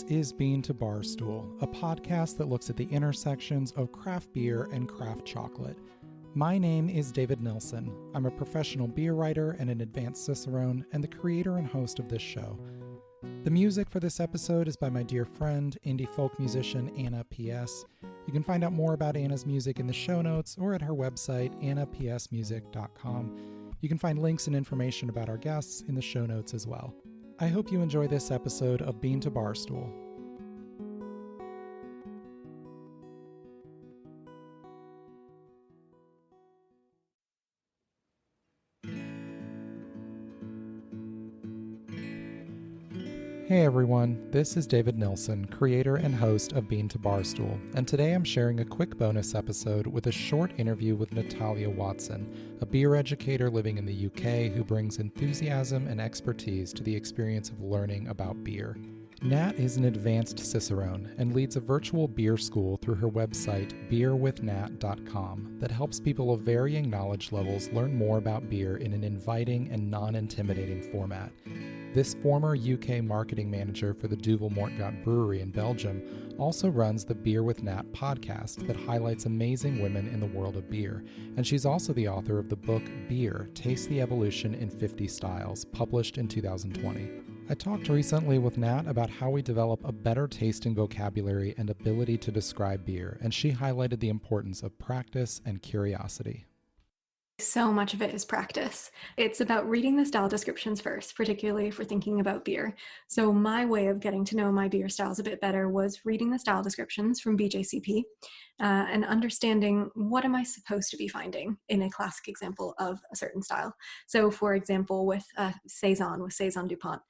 is Bean to Barstool, a podcast that looks at the intersections of craft beer and craft chocolate. My name is David Nilsson. I'm a professional beer writer and an advanced cicerone, and the creator and host of this show. The music for this episode is by my dear friend, indie folk musician Anna P.S. You can find out more about Anna's music in the show notes or at her website, annapsmusic.com. You can find links and information about our guests in the show notes as well. I hope you enjoy this episode of Bean to Barstool. Hey everyone, this is David Nilsson, creator and host of Bean to Barstool, and today I'm sharing a quick bonus episode with a short interview with Natalya Watson, a beer educator living in the UK who brings enthusiasm and expertise to the experience of learning about beer. Nat is an advanced cicerone and leads a virtual beer school through her website beerwithnat.com that helps people of varying knowledge levels learn more about beer in an inviting and non-intimidating format. This former UK marketing manager for the Duvel Mortgat Brewery in Belgium also runs the Beer with Nat podcast that highlights amazing women in the world of beer, and she's also the author of the book Beer, Taste the Evolution in 50 Styles, published in 2020. I talked recently with Nat about how we develop a better tasting vocabulary and ability to describe beer, and she highlighted the importance of practice and curiosity. So much of it is practice. It's about reading the style descriptions first, particularly if we're thinking about beer. So my way of getting to know my beer styles a bit better was reading the style descriptions from BJCP and understanding what am I supposed to be finding in a classic example of a certain style. So for example, with Saison DuPont,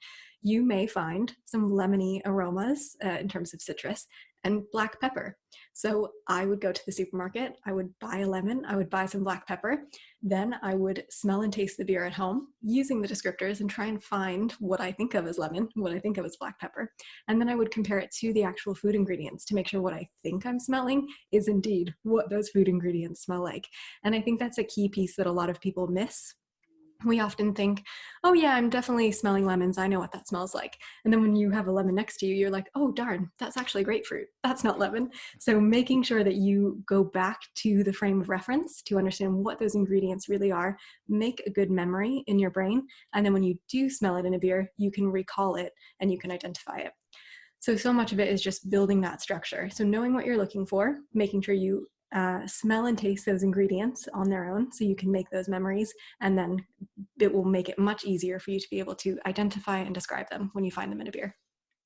you may find some lemony aromas in terms of citrus and black pepper. So I would go to the supermarket, I would buy a lemon, I would buy some black pepper, then I would smell and taste the beer at home using the descriptors and try and find what I think of as lemon, what I think of as black pepper. And then I would compare it to the actual food ingredients to make sure what I think I'm smelling is indeed what those food ingredients smell like. And I think that's a key piece that a lot of people miss. We often think, oh yeah, I'm definitely smelling lemons. I know what that smells like. And then when you have a lemon next to you, you're like, oh darn, that's actually grapefruit. That's not lemon. So making sure that you go back to the frame of reference to understand what those ingredients really are, make a good memory in your brain. And then when you do smell it in a beer, you can recall it and you can identify it. So much of it is just building that structure. So knowing what you're looking for, making sure you smell and taste those ingredients on their own so you can make those memories, and then it will make it much easier for you to be able to identify and describe them when you find them in a beer.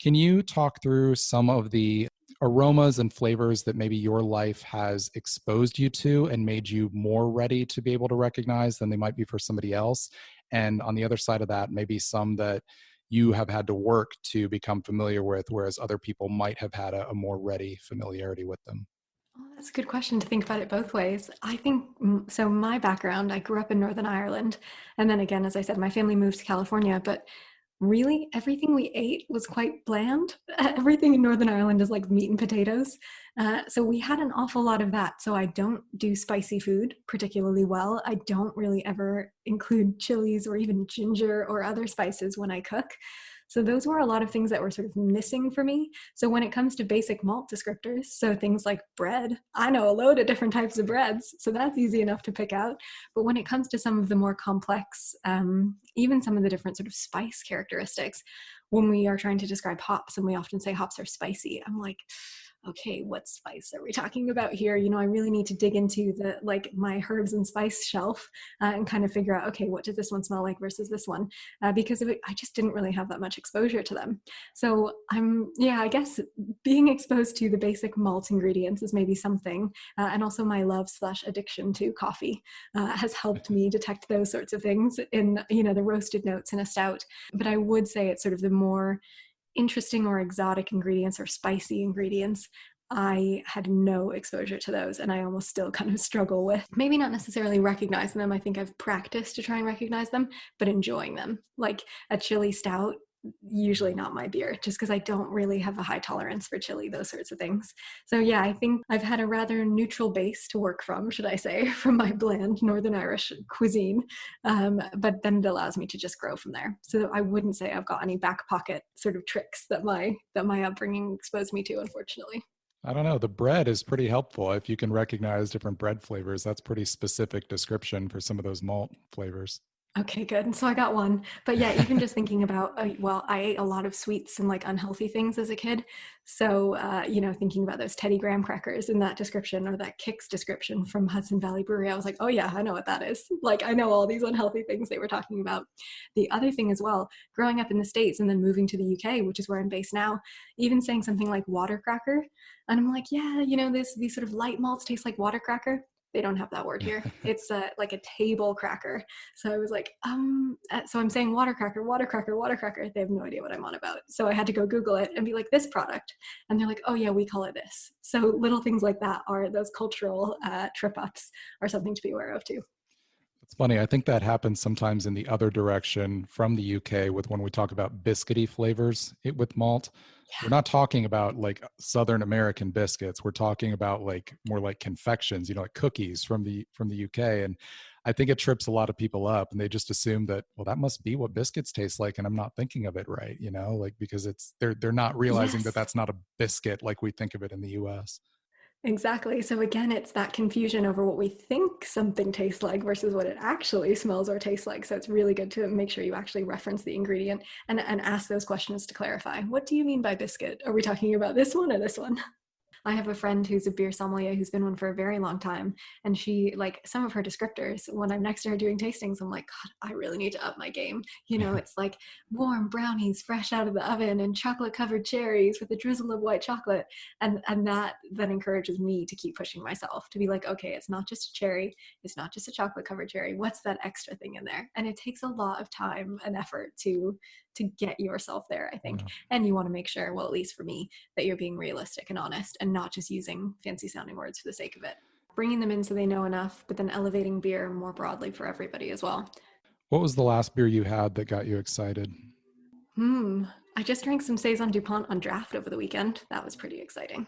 Can you talk through some of the aromas and flavors that maybe your life has exposed you to and made you more ready to be able to recognize than they might be for somebody else? And on the other side of that, maybe some that you have had to work to become familiar with, whereas other people might have had a more ready familiarity with them? Oh, that's a good question to think about it both ways. I think, so my background, I grew up in Northern Ireland. And then again, as I said, my family moved to California, but really everything we ate was quite bland. Everything in Northern Ireland is like meat and potatoes. So we had an awful lot of that. So I don't do spicy food particularly well. I don't really ever include chilies or even ginger or other spices when I cook. So those were a lot of things that were sort of missing for me. So when it comes to basic malt descriptors, so things like bread, I know a load of different types of breads, so that's easy enough to pick out. But when it comes to some of the more complex, even some of the different sort of spice characteristics, when we are trying to describe hops, and we often say hops are spicy, I'm like, okay, what spice are we talking about here? You know, I really need to dig into my herbs and spice shelf and kind of figure out, okay, what does this one smell like versus this one? Because I just didn't really have that much exposure to them. So I guess being exposed to the basic malt ingredients is maybe something. And also my love/addiction to coffee has helped me detect those sorts of things in, the roasted notes in a stout. But I would say it's sort of the more interesting or exotic ingredients or spicy ingredients, I had no exposure to those, and I almost still kind of struggle with maybe not necessarily recognizing them. I think I've practiced to try and recognize them, but enjoying them. Like a chili stout, usually not my beer, just because I don't really have a high tolerance for chili, those sorts of things. So yeah, I think I've had a rather neutral base to work from, should I say, from my bland Northern Irish cuisine. But then it allows me to just grow from there. So I wouldn't say I've got any back pocket sort of tricks that my upbringing exposed me to, unfortunately. I don't know. The bread is pretty helpful. If you can recognize different bread flavors, that's pretty specific description for some of those malt flavors. Okay, good. So I got one. But yeah, even just thinking about, well, I ate a lot of sweets and like unhealthy things as a kid. So, thinking about those Teddy Graham crackers in that description, or that Kix description from Hudson Valley Brewery, I was like, oh yeah, I know what that is. Like, I know all these unhealthy things they were talking about. The other thing as well, growing up in the States and then moving to the UK, which is where I'm based now, even saying something like water cracker. And I'm like, yeah, these sort of light malts taste like water cracker. They don't have that word here. It's like a table cracker. So I was like, so I'm saying water cracker, water cracker, water cracker. They have no idea what I'm on about. So I had to go Google it and be like, this product. And they're like, oh yeah, we call it this. So little things like that are those cultural trip ups are something to be aware of too. It's funny. I think that happens sometimes in the other direction from the UK with when we talk about biscuity flavors with malt. Yeah. We're not talking about like Southern American biscuits. We're talking about like more like confections, like cookies from the UK. And I think it trips a lot of people up, and they just assume that, well, that must be what biscuits taste like, and I'm not thinking of it right, like because they're not realizing that that's not a biscuit like we think of it in the US. Exactly. So again, it's that confusion over what we think something tastes like versus what it actually smells or tastes like. So it's really good to make sure you actually reference the ingredient and ask those questions to clarify. What do you mean by biscuit? Are we talking about this one or this one? I have a friend who's a beer sommelier who's been one for a very long time. And she, like, some of her descriptors, when I'm next to her doing tastings, I'm like, God, I really need to up my game. It's like warm brownies fresh out of the oven and chocolate covered cherries with a drizzle of white chocolate. And that then encourages me to keep pushing myself to be like, okay, it's not just a cherry. It's not just a chocolate covered cherry. What's that extra thing in there? And it takes a lot of time and effort to get yourself there, I think. Yeah. And you want to make sure, well, at least for me, that you're being realistic and honest and not just using fancy sounding words for the sake of it. Bringing them in so they know enough, but then elevating beer more broadly for everybody as well. What was the last beer you had that got you excited? I just drank some Saison DuPont on draft over the weekend. That was pretty exciting.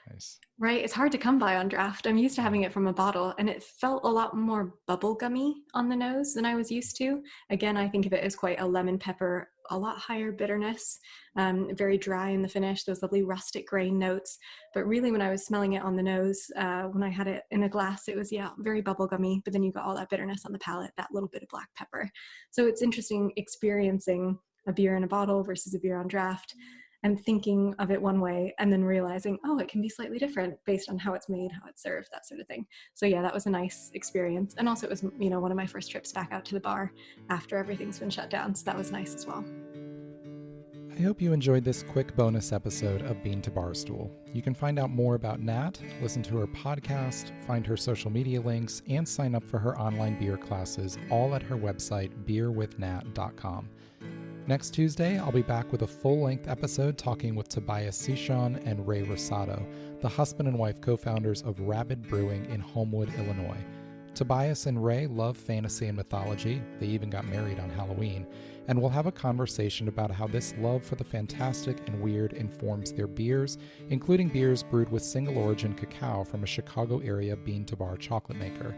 Nice. Right? It's hard to come by on draft. I'm used to having it from a bottle, and it felt a lot more bubblegummy on the nose than I was used to. Again, I think of it as quite a lemon pepper, a lot higher bitterness, very dry in the finish, those lovely rustic grain notes. But really, when I was smelling it on the nose, when I had it in a glass, it was, very bubblegummy, but then you got all that bitterness on the palate, that little bit of black pepper. So it's interesting experiencing a beer in a bottle versus a beer on draft, and thinking of it one way and then realizing, oh, it can be slightly different based on how it's made, how it's served, that sort of thing. So yeah, that was a nice experience. And also it was, one of my first trips back out to the bar after everything's been shut down. So that was nice as well. I hope you enjoyed this quick bonus episode of Bean to Barstool. You can find out more about Nat, listen to her podcast, find her social media links, and sign up for her online beer classes, all at her website, beerwithnat.com. Next Tuesday, I'll be back with a full-length episode talking with Tobias Cichon and Ray Rosado, the husband and wife co-founders of Rabid Brewing in Homewood, Illinois. Tobias and Ray love fantasy and mythology. They even got married on Halloween. And we'll have a conversation about how this love for the fantastic and weird informs their beers, including beers brewed with single-origin cacao from a Chicago-area bean-to-bar chocolate maker.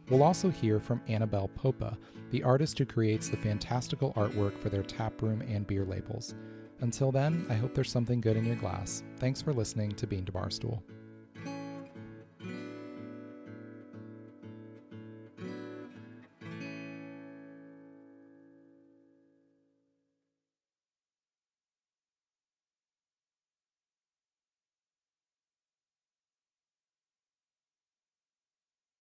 We'll also hear from Annabelle Popa, the artist who creates the fantastical artwork for their taproom and beer labels. Until then, I hope there's something good in your glass. Thanks for listening to Bean to Barstool.